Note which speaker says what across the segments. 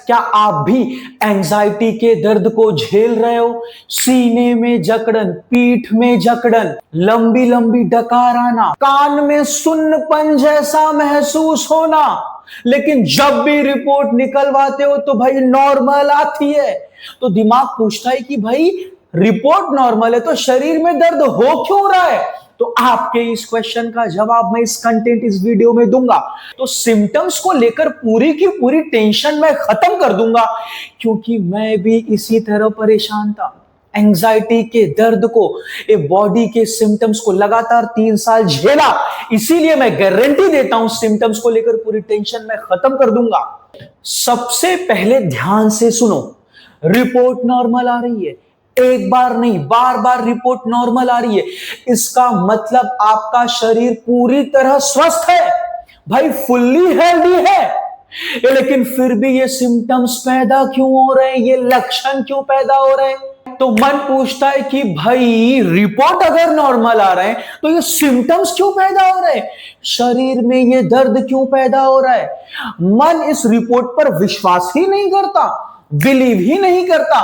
Speaker 1: क्या आप भी एंजाइटी के दर्द को झेल रहे हो? सीने में जकड़न, पीठ में जकड़न, लंबी लंबी डकार आना, कान में सुन्नपन जैसा महसूस होना, लेकिन जब भी रिपोर्ट निकलवाते हो तो भाई नॉर्मल आती है। तो दिमाग पूछता है कि भाई रिपोर्ट नॉर्मल है तो शरीर में दर्द हो क्यों रहा है? तो आपके इस क्वेश्चन का जवाब मैं इस कंटेंट, इस वीडियो में दूंगा। तो सिम्टम्स को लेकर पूरी की पूरी टेंशन मैं खत्म कर दूंगा, क्योंकि मैं भी इसी तरह परेशान था। एंजाइटी के दर्द को, ए बॉडी के सिम्टम्स को लगातार 3 साल झेला, इसीलिए मैं गारंटी देता हूं सिम्टम्स को लेकर पूरी टेंशन मैं खत्म कर दूंगा। सबसे पहले ध्यान से सुनो, रिपोर्ट नॉर्मल आ रही है, एक बार नहीं बार बार रिपोर्ट नॉर्मल आ रही है, इसका मतलब आपका शरीर पूरी तरह स्वस्थ है, भाई फुल्ली हेल्दी है। लेकिन फिर भी ये सिम्टम्स पैदा क्यों हो रहे हैं, ये लक्षण क्यों पैदा हो रहे हैं? तो मन पूछता है कि भाई रिपोर्ट अगर नॉर्मल आ रहे हैं तो ये सिम्टम्स क्यों पैदा हो रहे हैं, शरीर में ये दर्द क्यों पैदा हो रहा है? मन इस रिपोर्ट पर विश्वास ही नहीं करता, बिलीव ही नहीं करता,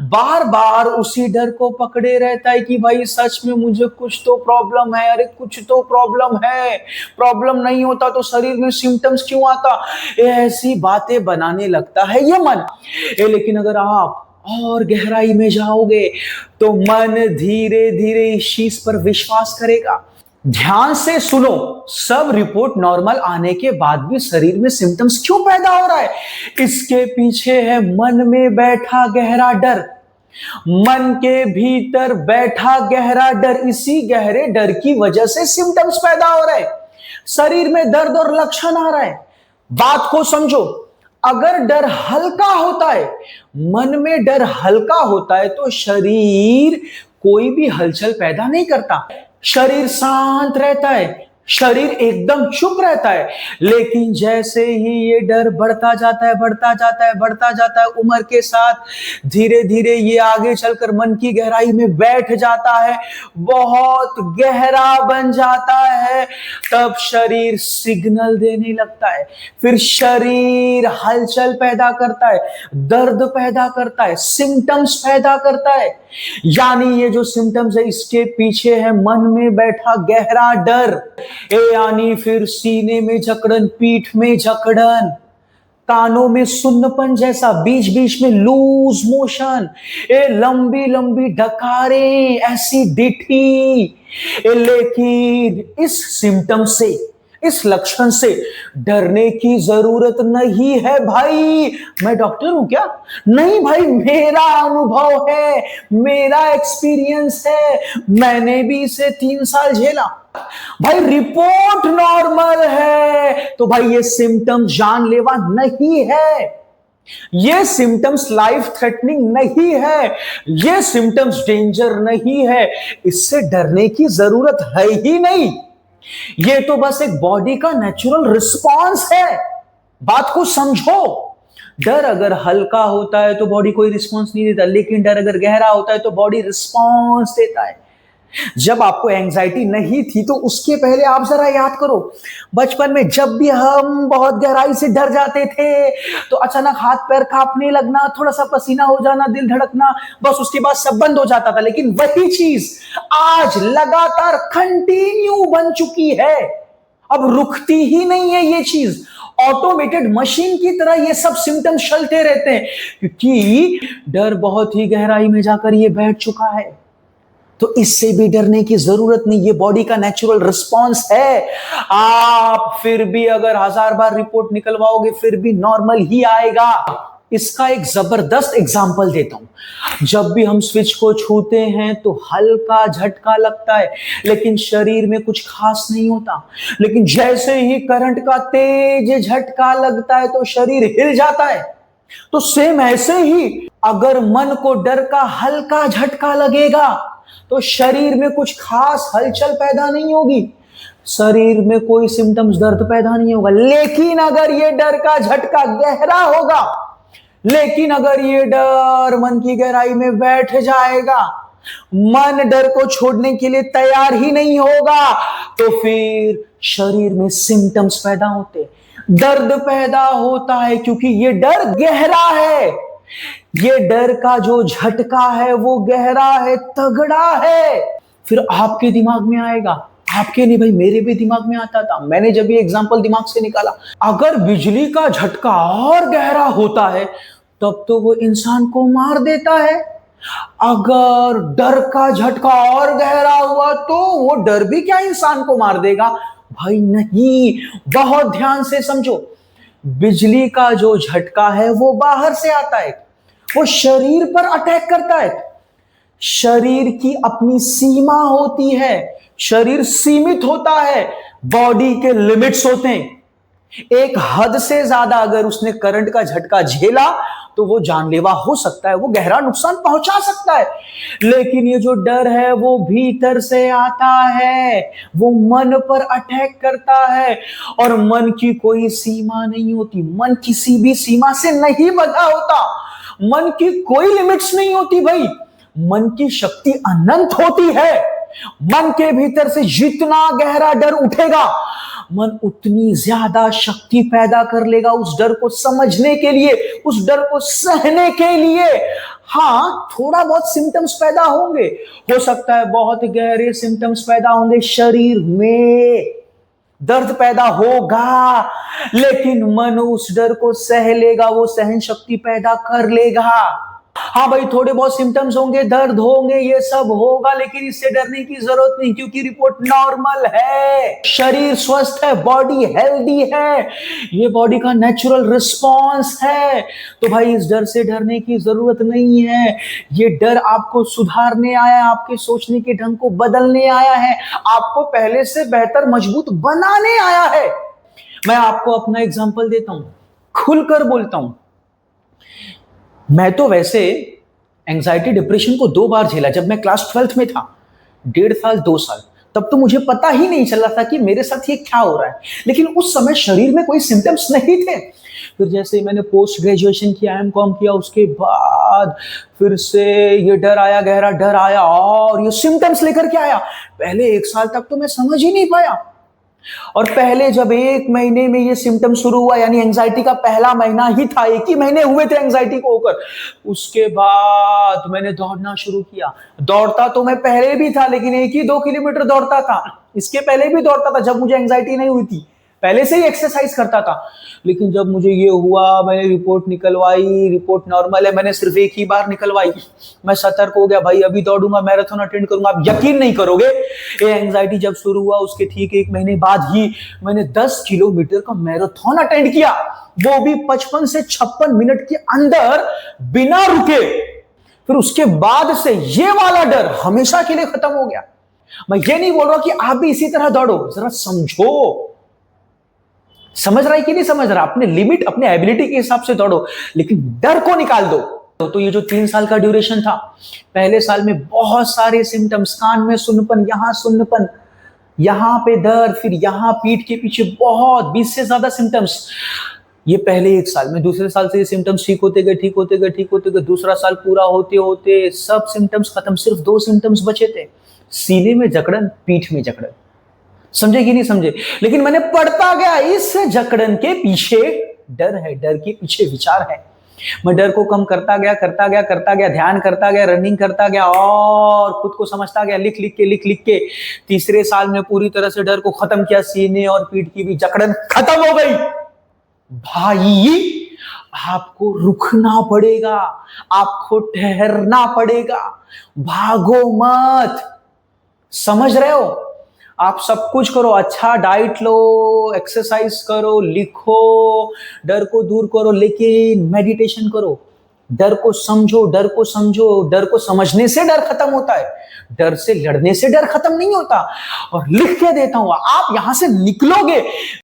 Speaker 1: बार बार उसी डर को पकड़े रहता है कि भाई सच में मुझे कुछ तो प्रॉब्लम है, अरे कुछ तो प्रॉब्लम है, प्रॉब्लम नहीं होता तो शरीर में सिम्टम्स क्यों आता? ऐसी बातें बनाने लगता है ये मन। लेकिन अगर आप और गहराई में जाओगे तो मन धीरे धीरे इस चीज पर विश्वास करेगा। ध्यान से सुनो, सब रिपोर्ट नॉर्मल आने के बाद भी शरीर में सिम्टम्स क्यों पैदा हो रहा है? इसके पीछे है मन में बैठा गहरा डर, मन के भीतर बैठा गहरा डर। इसी गहरे डर की वजह से सिम्टम्स पैदा हो रहे हैं, शरीर में दर्द और लक्षण आ रहा है। बात को समझो, अगर डर हल्का होता है, मन में डर हल्का होता है तो शरीर कोई भी हलचल पैदा नहीं करता, शरीर शांत रहता है, शरीर एकदम चुप रहता है। लेकिन जैसे ही ये डर बढ़ता जाता है, बढ़ता जाता है, बढ़ता जाता है, उम्र के साथ धीरे धीरे ये आगे चलकर मन की गहराई में बैठ जाता है, बहुत गहरा बन जाता है, तब शरीर सिग्नल देने लगता है। फिर शरीर हलचल पैदा करता है, दर्द पैदा करता है, सिम्टम्स पैदा करता है। यानी ये जो सिम्टम्स है इसके पीछे है मन में बैठा गहरा डर। यानी फिर सीने में जकड़न, पीठ में जकड़न, कानों में सुन्नपन जैसा, बीच बीच में लूज मोशन, लंबी लंबी डकारें, एसिडिटी। लेकिन इस सिम्टम से, इस लक्षण से डरने की जरूरत नहीं है भाई। मैं डॉक्टर हूं क्या? नहीं भाई, मेरा अनुभव है, मेरा एक्सपीरियंस है, मैंने भी इसे 3 साल झेला। भाई रिपोर्ट नॉर्मल है तो भाई ये सिम्टम जानलेवा नहीं है, ये सिम्टम्स लाइफ थ्रेटनिंग नहीं है, ये सिम्टम्स डेंजर नहीं है, इससे डरने की जरूरत है ही नहीं। ये तो बस एक बॉडी का नेचुरल रिस्पॉन्स है। बात को समझो, डर अगर हल्का होता है तो बॉडी कोई रिस्पॉन्स नहीं देता, लेकिन डर अगर गहरा होता है तो बॉडी रिस्पॉन्स देता है। जब आपको एंजाइटी नहीं थी तो उसके पहले आप जरा याद करो, बचपन में जब भी हम बहुत गहराई से डर जाते थे तो अचानक हाथ पैर कांपने लगना, थोड़ा सा पसीना हो जाना, दिल धड़कना, बस उसके बाद सब बंद हो जाता था। लेकिन वही चीज आज लगातार कंटिन्यू बन चुकी है, अब रुकती ही नहीं है ये चीज। ऑटोमेटेड मशीन की तरह ये सब सिम्टम्स चलते रहते हैं, क्योंकि डर बहुत ही गहराई में जाकर ये बैठ चुका है। तो इससे भी डरने की जरूरत नहीं, ये बॉडी का नेचुरल रिस्पॉन्स है। आप फिर भी अगर 1000 बार रिपोर्ट निकलवाओगे फिर भी नॉर्मल ही आएगा। इसका एक जबरदस्त एग्जांपल देता हूं। जब भी हम स्विच को छूते हैं तो हल्का झटका लगता है, लेकिन शरीर में कुछ खास नहीं होता। लेकिन जैसे ही करंट का तेज झटका लगता है तो शरीर हिल जाता है। तो सेम ऐसे ही अगर मन को डर का हल्का झटका लगेगा तो शरीर में कुछ खास हलचल पैदा नहीं होगी, शरीर में कोई सिम्टम्स, दर्द पैदा नहीं होगा। लेकिन अगर ये डर का झटका गहरा होगा, लेकिन अगर ये डर मन की गहराई में बैठ जाएगा, मन डर को छोड़ने के लिए तैयार ही नहीं होगा, तो फिर शरीर में सिम्टम्स पैदा होते, दर्द पैदा होता है क्योंकि ये डर गहरा है। ये डर का जो झटका है वो गहरा है, तगड़ा है। फिर आपके दिमाग में आएगा, आपके नहीं भाई, मेरे भी दिमाग में आता था। मैंने जब ये एग्जांपल दिमाग से निकाला, अगर बिजली का झटका और गहरा होता है तब तो वो इंसान को मार देता है। अगर डर का झटका और गहरा हुआ तो वो डर भी क्या इंसान को मार देगा? भाई नहीं, बहुत ध्यान से समझो। बिजली का जो झटका है वो बाहर से आता है, वो शरीर पर अटैक करता है। शरीर की अपनी सीमा होती है, शरीर सीमित होता है, बॉडी के लिमिट्स होते हैं। एक हद से ज्यादा अगर उसने करंट का झटका झेला तो वो जानलेवा हो सकता है, वो गहरा नुकसान पहुंचा सकता है। लेकिन ये जो डर है वो भीतर से आता है, वो मन पर अटैक करता है। और मन की कोई सीमा नहीं होती, मन किसी भी सीमा से नहीं बंधा होता, मन की कोई लिमिट्स नहीं होती भाई। मन की शक्ति अनंत होती है। मन के भीतर से जितना गहरा डर उठेगा, मन उतनी ज्यादा शक्ति पैदा कर लेगा उस डर को समझने के लिए, उस डर को सहने के लिए। हाँ, थोड़ा बहुत सिम्टम्स पैदा होंगे, हो सकता है बहुत गहरे सिम्टम्स पैदा होंगे, शरीर में दर्द पैदा होगा, लेकिन मन उस डर को सह लेगा, वो सहन शक्ति पैदा कर लेगा। हाँ भाई, थोड़े बहुत सिम्टम्स होंगे, दर्द होंगे, ये सब होगा, लेकिन इससे डरने की जरूरत नहीं, क्योंकि रिपोर्ट नॉर्मल है, शरीर स्वस्थ है, बॉडी हेल्दी है, ये बॉडी का नेचुरल रिस्पॉन्स है। तो भाई इस डर से डरने की जरूरत नहीं है। ये डर आपको सुधारने आया है, आपके सोचने के ढंग को बदलने आया है, आपको पहले से बेहतर मजबूत बनाने आया है। मैं आपको अपना एग्जांपल देता हूं, खुलकर बोलता हूं। मैं तो वैसे एंजाइटी डिप्रेशन को 2 बार झेला। जब मैं क्लास 12th में था, 1.5 साल 2 साल, तब तो मुझे पता ही नहीं चला था कि मेरे साथ ये क्या हो रहा है। लेकिन उस समय शरीर में कोई सिम्टम्स नहीं थे। फिर जैसे मैंने पोस्ट ग्रेजुएशन किया, एमकॉम किया, उसके बाद फिर से ये डर आया, गहरा डर आया, और ये सिम्टम्स लेकर के आया। पहले 1 साल तक तो मैं समझ ही नहीं पाया। और पहले जब 1 महीने में ये सिम्टम शुरू हुआ, यानी एंजाइटी का पहला महीना ही था, 1 ही महीने हुए थे एंजाइटी को होकर, उसके बाद मैंने दौड़ना शुरू किया। दौड़ता तो मैं पहले भी था, लेकिन 1 ही 2 किलोमीटर दौड़ता था। इसके पहले भी दौड़ता था जब मुझे एंजाइटी नहीं हुई थी, पहले से ही एक्सरसाइज करता था। लेकिन जब मुझे ये हुआ, मैंने रिपोर्ट निकलवाई, रिपोर्ट नॉर्मल है, मैंने सिर्फ 1 ही बार निकलवाई, मैं सतर्क हो गया, भाई अभी दौड़ूंगा, मैराथन अटेंड करूंगा। आप यकीन नहीं करोगे, ये एंजाइटी जब शुरू हुआ उसके ठीक 1 महीने बाद ही मैंने 10 किलोमीटर का मैराथन अटेंड किया, वो भी 55 से 56 मिनट के अंदर, बिना रुके। फिर उसके बाद से ये वाला डर हमेशा के लिए खत्म हो गया। मैं ये नहीं बोल रहा कि आप भी इसी तरह दौड़ो, जरा समझो, समझ रहा है कि नहीं समझ रहा, अपने लिमिट, अपने एबिलिटी के हिसाब से दौड़ो, लेकिन डर को निकाल दो। तो ये जो 3 साल का ड्यूरेशन था, पहले साल में बहुत सारे सिम्टम्स, कान में सुन्नपन, यहां सुन्नपन, यहां पे दर्द, फिर यहां पीठ के पीछे बहुत 20 से ज्यादा सिम्टम्स, ये पहले 1 साल में। दूसरे साल से ये सिम्टम्स ठीक होते गए, ठीक होते गए, ठीक होते गए। दूसरा साल पूरा होते होते सब सिम्टम्स खत्म, सिर्फ 2 सिम्टम्स बचे थे, सीने में जकड़न, पीठ में जकड़न। समझे कि नहीं समझे? लेकिन मैंने पढ़ता गया, इस जकड़न के पीछे डर है, डर के पीछे विचार है। मैं डर को कम करता गया, करता गया, करता गया, ध्यान करता गया, रनिंग करता गया, और खुद को समझता गया, लिख लिख के। तीसरे साल में पूरी तरह से डर को खत्म किया, सीने और पीठ की भी जकड़न खत्म हो गई। भाई आपको रुकना पड़ेगा, आपको ठहरना पड़ेगा, भागो मत। समझ रहे हो? आप सब कुछ करो, अच्छा डाइट लो, एक्सरसाइज करो, लिखो, डर को दूर करो, लेकिन मेडिटेशन करो। डर को समझो, डर को समझो। डर को समझने से डर खत्म होता है, डर से लड़ने से डर खत्म नहीं होता। और लिख के देता हूं, आप यहां से निकलोगे